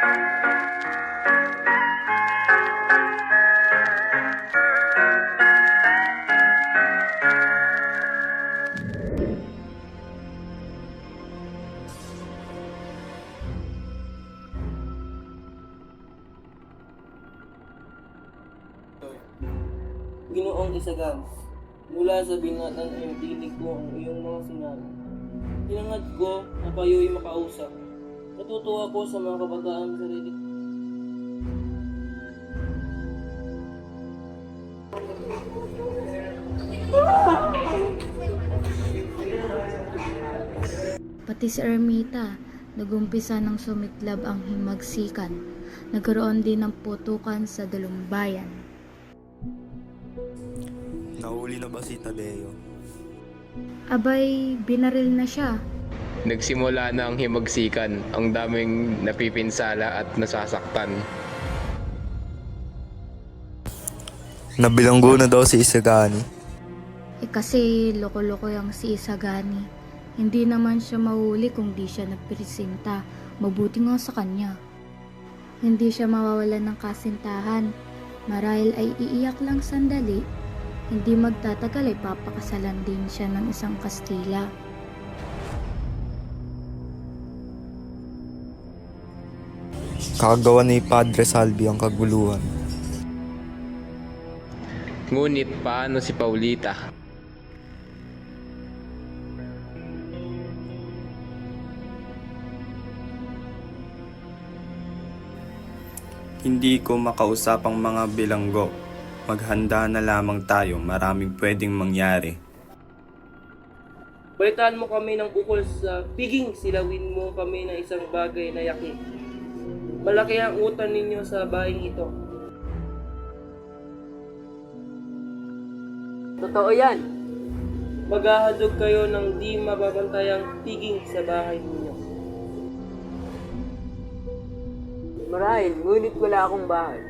Ginoong Isagan, mula sa binatan ay dinig ko ang iyong mga sinabi. Tinangad ko na kayo'y makausap. Natutuwa ko sa mga kabataan sa sarili ko. Pati si Ermita, nagumpisa ng sumiklab ang himagsikan. Nagkaroon din ng putukan sa dalumbayan. Nahuli na ba si Tadeo? Abay, binaril na siya. Nagsimula na ang himagsikan, ang daming napipinsala at nasasaktan. Nabilanggo na daw si Isagani. Kasi loko-loko yung si Isagani. Hindi naman siya mahuli kung di siya nagpresenta. Mabuti nga sa kanya. Hindi siya mawawalan ng kasintahan. Marahil ay iiyak lang sandali. Hindi magtatagal ay papakasalan din siya ng isang Kastila. Kakagawa ni Padre Salvi ang kaguluhan. Ngunit paano si Paulita? Hindi ko makausap ang mga bilanggo. Maghanda na lamang tayo, maraming pwedeng mangyari. Balitaan mo kami ng ukol sa piging, silawin mo kami ng isang bagay na yaki. Malaki ang utang ninyo sa bahay ito. Totoo yan. Maghahadog kayo ng di mababantayang piging sa bahay ninyo. Marahil, ngunit wala akong bahay.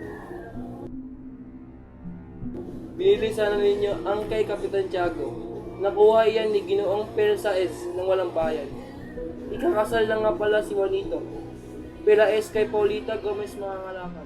Binili sana ninyo ang kay Kapitan Tiago. Nakuha yan ni Ginoong Persaes ng walang bayan. Ikakasal lang nga pala si Juanito. Pelaes kay Paulita Gomez Mangangalakan.